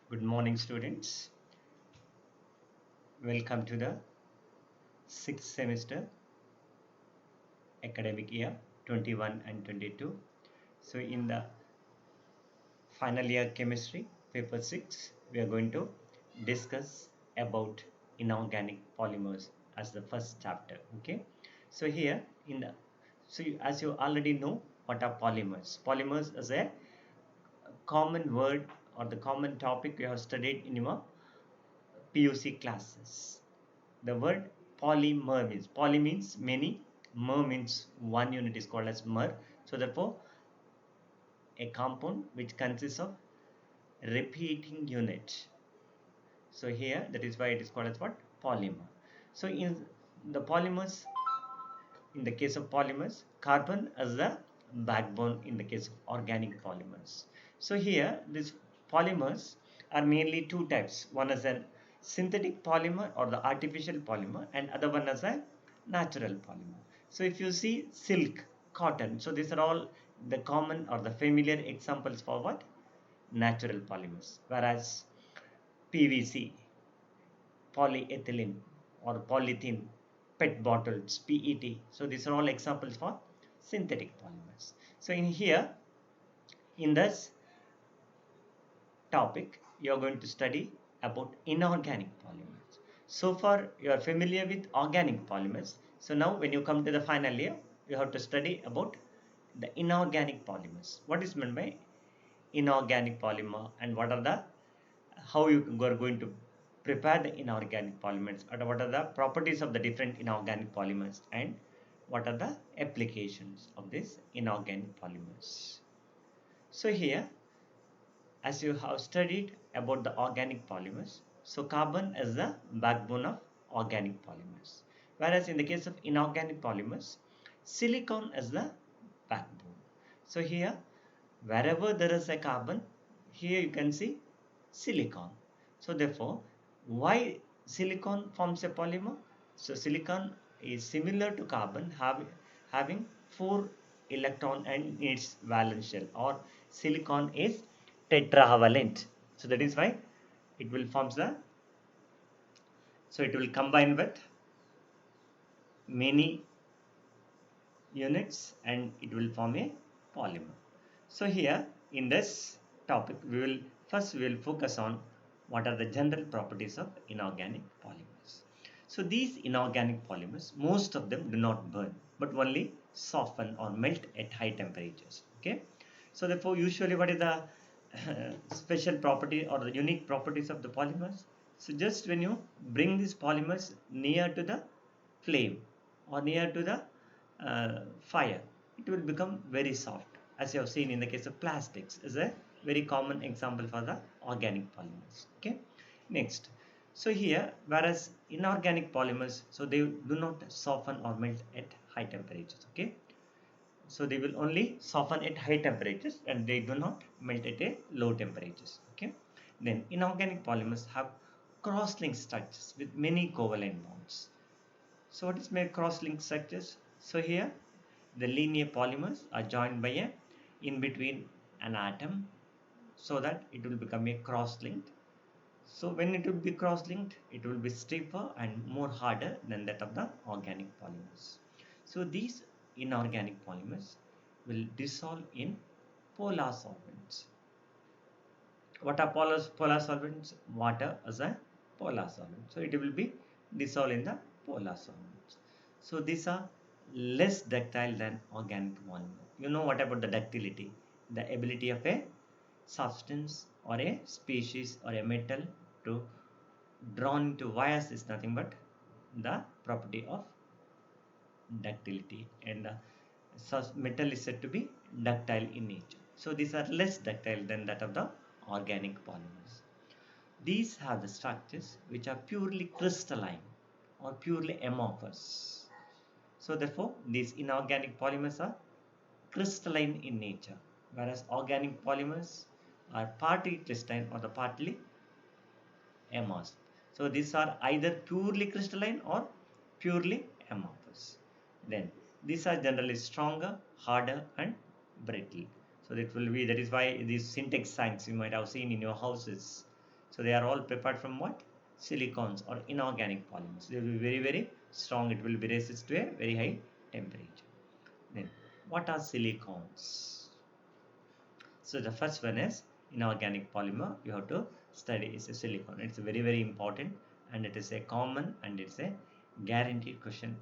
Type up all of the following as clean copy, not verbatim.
Good morning, students. Welcome to the sixth semester academic year 21 and 22. So, in the final year chemistry, paper 6, we are going to discuss about inorganic polymers as the first chapter. Okay, so here in the as you already know, what are polymers? Polymers is a common word or the common topic you have studied in your PUC classes. The word polymer means poly means many, mer means one unit is called as mer. So therefore, a compound which consists of repeating unit. So here that is why it is called as what polymer. So in the polymers, in the case of polymers, carbon as the backbone in the case of organic polymers. So here these polymers are mainly two types. One is a synthetic polymer or the artificial polymer, and other one is a natural polymer. So if you see silk, cotton, so these are all the common or the familiar examples for what? Natural polymers. Whereas PVC, polyethylene or polythene, PET bottles, PET. So these are all examples for synthetic polymers. So in here, in this topic, you are going to study about inorganic polymers. So far, you are familiar with organic polymers. So now when you come to the final year, you have to study about the inorganic polymers. What is meant by inorganic polymer and what are the how you are going to prepare the inorganic polymers and what are the properties of the different inorganic polymers and what are the applications of these inorganic polymers. So here, as you have studied about the organic polymers, so carbon is the backbone of organic polymers, whereas in the case of inorganic polymers, silicon is the backbone. So here, wherever there is a carbon, here you can see silicon. So therefore, why silicon forms a polymer? So silicon is similar to carbon, having 4 electron and its valence shell, or silicon is tetravalent. So that is why it will forms the, so it will combine with many units and it will form a polymer. So here in this topic we will focus on what are the general properties of inorganic polymers. So these inorganic polymers, most of them do not burn but only soften or melt at high temperatures. Okay. So therefore usually what is the special property or the unique properties of the polymers? So just when you bring these polymers near to the flame or near to the fire, it will become very soft. As you have seen in the case of plastics, is a very common example for the organic polymers. Okay, next. So here, whereas inorganic polymers, so they do not soften or melt at high temperatures. Okay, so they will only soften at high temperatures and they do not melt at a low temperatures. Okay, then inorganic polymers have cross-linked structures with many covalent bonds. So what is my cross-linked structures? So here the linear polymers are joined by a in between an atom so that it will become a cross-linked. So when it will be cross-linked, it will be stiffer and more harder than that of the organic polymers. So these inorganic polymers will dissolve in polar solvents. What are polar solvents? Water as a polar solvent. So it will be dissolved in the polar solvents. So these are less ductile than organic polymer. You know what about the ductility? The ability of a substance or a species or a metal to drawn into wires is nothing but the property of ductility, and metal is said to be ductile in nature. So these are less ductile than that of the organic polymers. These have the structures which are purely crystalline or purely amorphous. So therefore, these inorganic polymers are crystalline in nature, whereas organic polymers are partly crystalline or the partly amorphous. So these are either purely crystalline or purely amorphous. Then these are generally stronger, harder, and brittle. So that is why these syntax signs you might have seen in your houses. So they are all prepared from what? Silicons or inorganic polymers. They will be very, very strong. It will be resist to a very high temperature. Then, what are silicons? So the first one is inorganic polymer. You have to study is a silicon. It's very, very important, and it is a common and it's a guaranteed question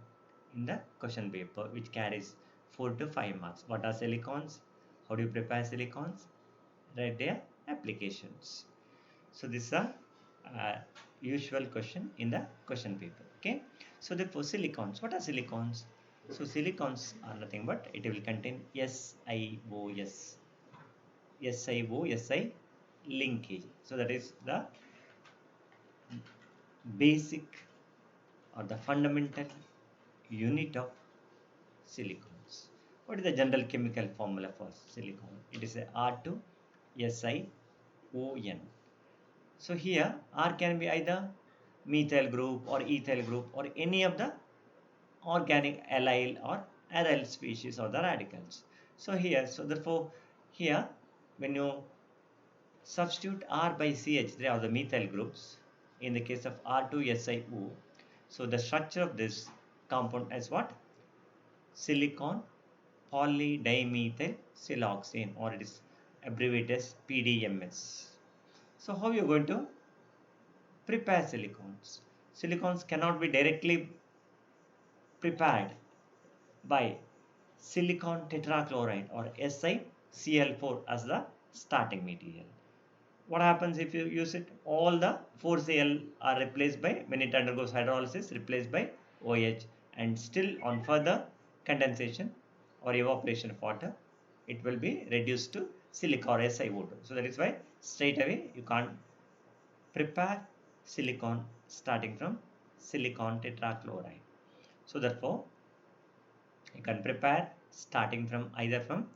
in the question paper, which carries 4 to 5 marks. What are silicons? How do you prepare silicons? Write their applications. So this is a usual question in the question paper. Okay. So therefore silicons. What are silicons? So silicons are nothing but it will contain SiO(S). SiO(Si) linkage. So that is the basic or the fundamental unit of silicons. What is the general chemical formula for silicon? It is a R2SiON. So here R can be either methyl group or ethyl group or any of the organic allyl or aryl species of the radicals. So here, so therefore here when you substitute R by CH3 or the methyl groups in the case of R2SiO, so the structure of this compound is what? Silicon polydimethyl siloxane, or it is abbreviated as PDMS. So how you are going to prepare silicons? Silicons cannot be directly prepared by silicon tetrachloride or SiCl4 as the starting material. What happens if you use it? All the 4Cl are replaced by, when it undergoes hydrolysis, replaced by OH, and still on further condensation or evaporation of water, it will be reduced to silica or SiO2. So that is why straight away you can't prepare silicon starting from silicon tetrachloride. So therefore you can prepare starting from either from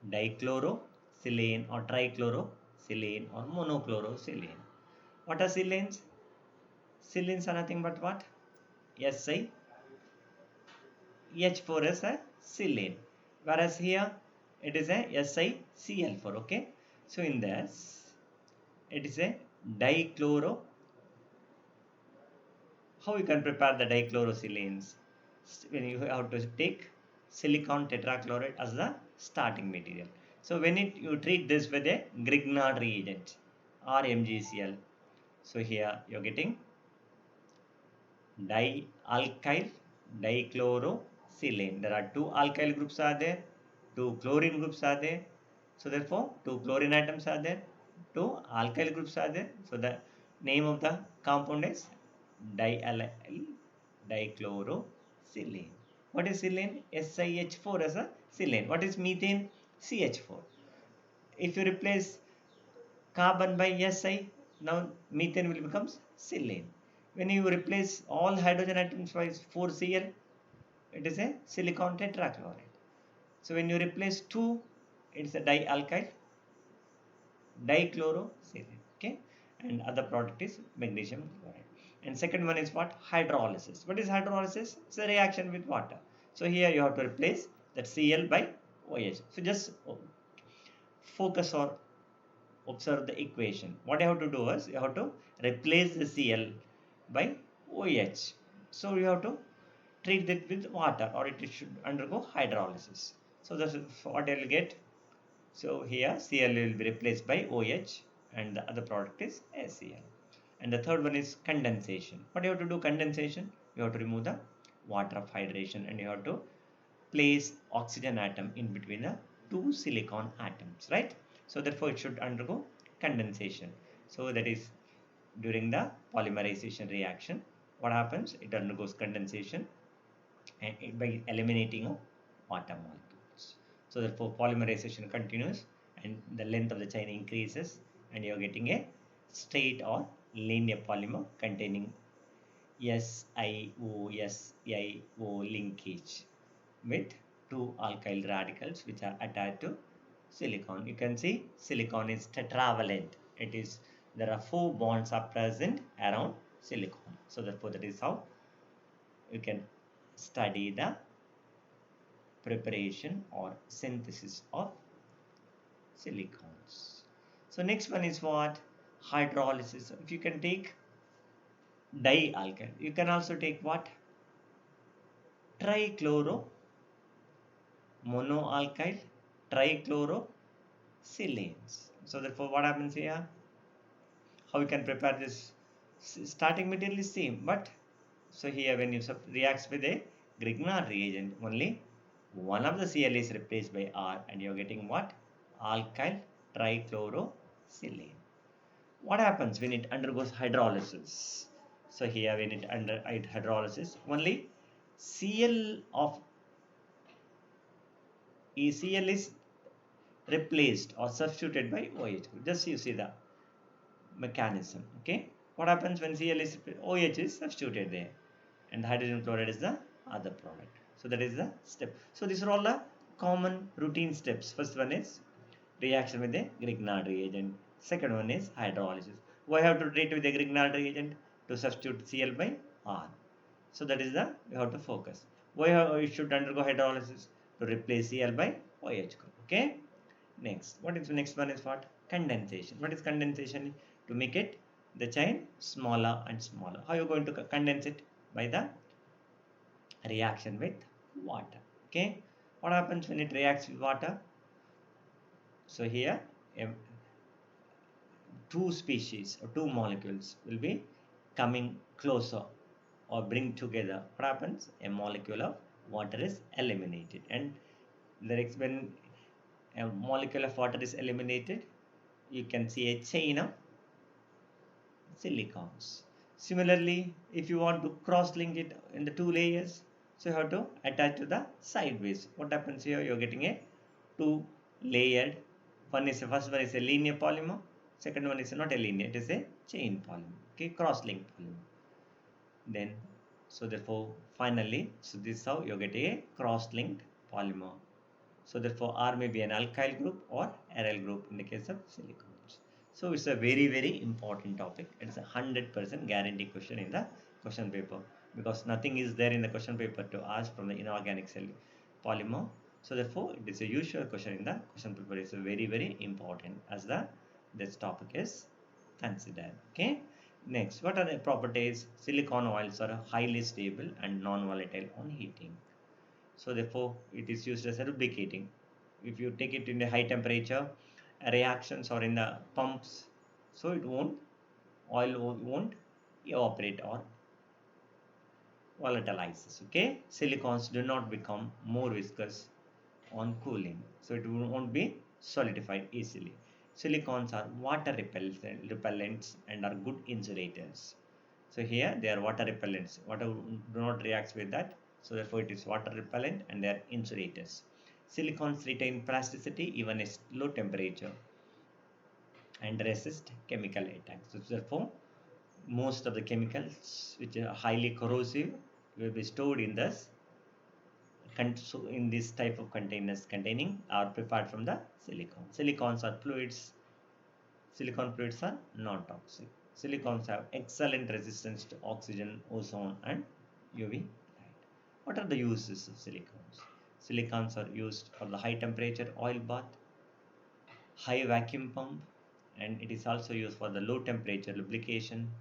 dichlorosilane or trichlorosilane or monochlorosilane. What are silanes? Silanes are nothing but what? SiH4 is a silane, whereas here it is a SiCl4. Okay, so in this it is a dichloro. How you can prepare the dichlorosilanes? When you have to take silicon tetrachloride as the starting material. So when you treat this with a Grignard reagent or MgCl, so here you are getting dialkyl dichlorosilane. There are two alkyl groups are there, two chlorine groups are there. So therefore two chlorine atoms are there, two alkyl groups are there. So the name of the compound is dialkyl dichlorosilane. What is silane? SiH4 as a silane. What is methane? CH4. If you replace carbon by Si, now methane will become silane. When you replace all hydrogen atoms by 4Cl, it is a silicon tetrachloride. So when you replace 2, it is a dialkyl dichlorosilane. Okay, and other product is magnesium chloride. And second one is what? Hydrolysis. What is hydrolysis? It's a reaction with water. So here you have to replace that Cl by OH. So just focus or observe the equation. What you have to do is you have to replace the Cl by OH. So you have to treat it with water, or it should undergo hydrolysis. So that's what I will get. So here Cl will be replaced by OH and the other product is HCl. And the third one is condensation. What you have to do condensation? You have to remove the water of hydration and you have to place oxygen atom in between the two silicon atoms, right? So therefore it should undergo condensation. So that is during the polymerization reaction. What happens? It undergoes condensation and by eliminating of water molecules. So therefore polymerization continues and the length of the chain increases and you are getting a straight or linear polymer containing SiO(SiO) linkage with two alkyl radicals which are attached to silicon. You can see silicon is tetravalent. It is, there are 4 bonds are present around silicon. So therefore that is how you can study the preparation or synthesis of silicons. So next one is what? hydrolysis. If you can take dialkyl, you can also take what? Trichloro monoalkyl trichlorosilanes. So therefore, what happens here? How we can prepare this? Starting material is same, but so here when you reacts with a Grignard reagent, only one of the Cl is replaced by R, and you're getting what? Alkyl trichlorosilane. What happens when it undergoes hydrolysis? So here when it hydrolysis, only Cl of ECl is replaced or substituted by OH. Just you see the mechanism. Okay, what happens when Cl is OH is substituted there, and hydrogen chloride is the other product. So that is the step. So these are all the common routine steps. First one is reaction with the Grignard reagent. Second one is hydrolysis. Why have to treat with the Grignard reagent? To substitute Cl by R. So that is the we have to focus. Why you should undergo hydrolysis? To replace Cl by OH group. Okay. Next, what is the next one is what? Condensation. What is condensation? To make it the chain smaller and smaller. How are you going to condense it? By the reaction with water. Okay. What happens when it reacts with water? So here two species or two molecules will be coming closer or bring together. What happens? A molecule of water is eliminated, and when a molecule of water is eliminated, you can see a chain of silicons. Similarly, if you want to cross-link it in the two layers, so you have to attach to the sideways. What happens here? You're getting a two-layered. First one is a linear polymer. Second one is not a linear. It is a chain polymer. Okay, cross-linked polymer. Then, so therefore, finally, so this is how you get a cross-linked polymer. So therefore, R may be an alkyl group or aryl group in the case of silicones. So it's a very, very important topic. It's a 100% guarantee question in the question paper, because nothing is there in the question paper to ask from the inorganic cell polymer. So therefore, it is a usual question in the question paper. It's a very, very important as this topic is considered. Okay. Next, what are the properties? Silicon oils are highly stable and non-volatile on heating. So therefore, it is used as a lubricating. If you take it in a high temperature, reactions or in the pumps, so oil won't evaporate or volatilizes. Okay, silicons do not become more viscous on cooling, so it won't be solidified easily. Silicons are water repellents and are good insulators. So here they are water repellents. Water do not react with that. So therefore it is water repellent and they are insulators. Silicons retain plasticity even at low temperature and resist chemical attacks. So therefore most of the chemicals which are highly corrosive will be stored in this in this type of containers containing are prepared from the silicon. Silicons are fluids. Silicon fluids are non-toxic. Silicons have excellent resistance to oxygen, ozone, and UV light. What are the uses of silicons? Silicons are used for the high temperature oil bath, high vacuum pump, and it is also used for the low temperature lubrication.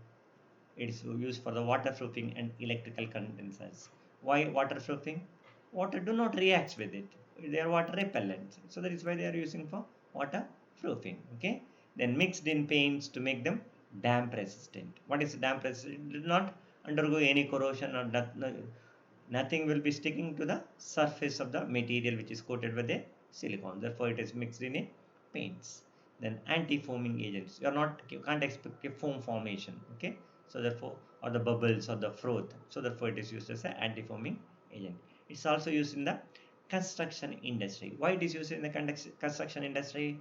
It is used for the waterproofing and electrical condensers. Why waterproofing? Water do not react with it. They are water repellents. So that is why they are using for waterproofing. Okay. Then mixed in paints to make them damp resistant. What is damp resistant? It does not undergo any corrosion or nothing will be sticking to the surface of the material which is coated with a silicone. Therefore, it is mixed in a paints. Then anti-foaming agents. You can't expect a foam formation. Okay. So therefore, or the bubbles or the froth. So therefore, it is used as an anti-foaming agent. It's also used in the construction industry. Why it is used in the construction industry?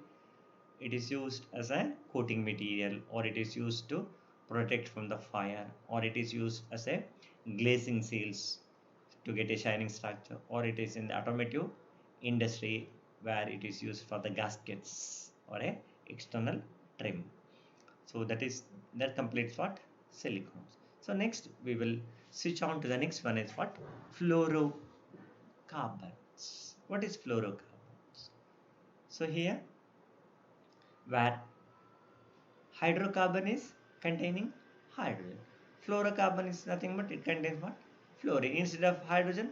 It is used as a coating material, or it is used to protect from the fire, or it is used as a glazing seals to get a shining structure, or it is in the automotive industry where it is used for the gaskets or a external trim. So that completes what? Silicones. So next we will switch on to the next one is what? Fluorocarbons. What is fluorocarbons? So here where Hydrocarbon is containing hydrogen. Fluorocarbon is nothing but it contains what? Fluorine. Instead of hydrogen,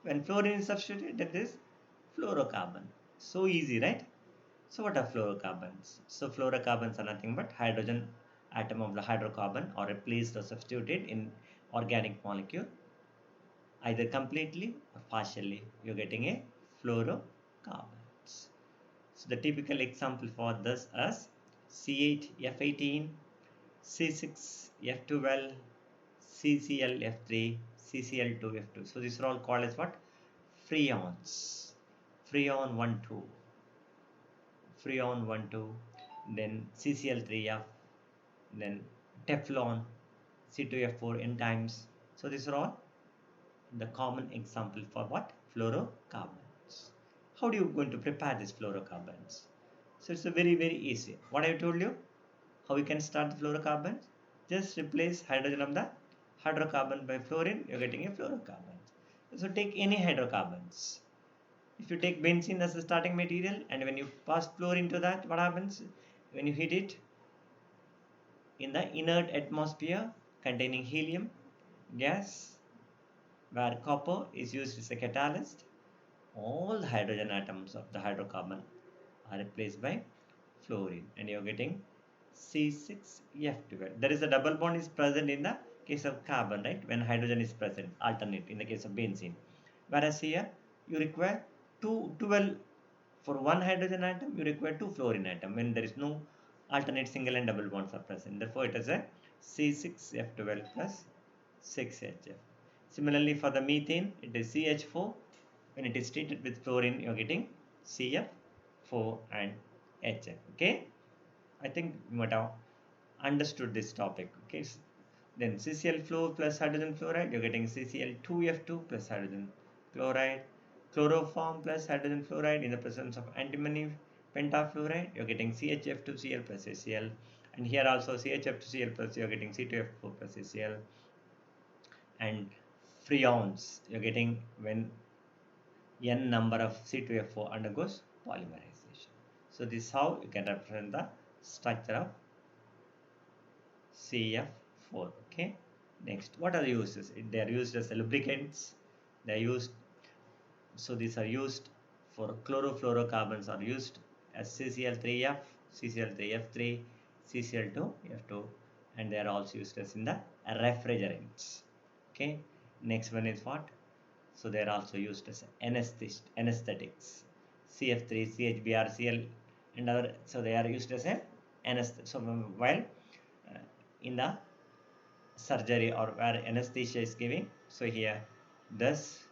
when fluorine is substituted, that is fluorocarbon. So easy, right? So what are fluorocarbons? So fluorocarbons are nothing but hydrogen atom of the hydrocarbon or replaced or substituted in organic molecule either completely or partially. You're getting a fluorocarbons. So the typical example for this is C8F18, C6F12, CClF3, CCl2F2. So these are all called as what? Freons. Freon 1, 2. Freon 1, 2. Then CCl3F. Then Teflon, C2F4 n times. So these are all the common example for what? Fluorocarbons. How do you going to prepare these fluorocarbons? So it's a very easy. What I told you, how you can start the fluorocarbons? Just replace hydrogen of the hydrocarbon by fluorine, you're getting a fluorocarbon. So take any hydrocarbons. If you take benzene as the starting material and when you pass fluorine to that, what happens? When you heat it in the inert atmosphere containing helium gas, where copper is used as a catalyst, all the hydrogen atoms of the hydrocarbon are replaced by fluorine and you're getting C6F12. There is a double bond is present in the case of carbon, right? When hydrogen is present, alternate in the case of benzene. Whereas here you require 12 for one hydrogen atom, you require 2 fluorine atom when there is no alternate single and double bonds are present. Therefore, it is a C6F12 plus 6HF. Similarly, for the methane, it is CH4. When it is treated with fluorine, you are getting CF4 and HF. Okay, I think you might have understood this topic. Okay, then CCl4 plus hydrogen fluoride, you're getting CCl2F2 plus hydrogen chloride. Chloroform plus hydrogen fluoride in the presence of antimony pentafluoride, you're getting CHF2Cl plus HCl. And here also CHF2Cl plus, you're getting C2F4 plus HCl. And freons, you're getting when n number of C2F4 undergoes polymerization. So this is how you can represent the structure of CF4. Okay. Next, what are the uses? They are used as lubricants. They are used. So these are used for chlorofluorocarbons are used as CCl3F, CCl3F3, CCl2F2, and they are also used as in the refrigerants. Okay. Next one is what? So they are also used as anesthetics. CF3, CHBr, and other. So they are used as an anesthetic. So while in the surgery or where anesthesia is giving, so here this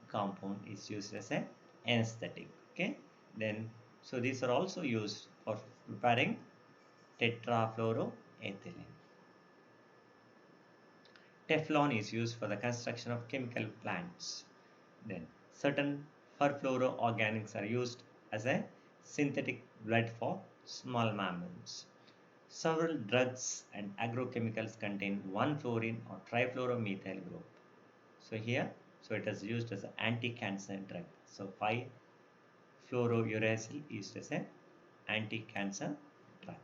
compound is used as an anesthetic. Okay. Then so these are also used for preparing tetrafluoroethylene. Teflon is used for the construction of chemical plants. Then certain perfluoroorganics are used as a synthetic blood for small mammals. Several drugs and agrochemicals contain 1-fluorine or trifluoromethyl group. So here, so it is used as an anti-cancer drug. So 5-fluorouracil is used as an anti-cancer drug.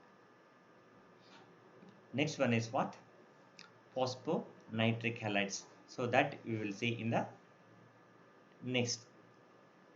Next one is what? Phosphonitric halides. So that we will see in the next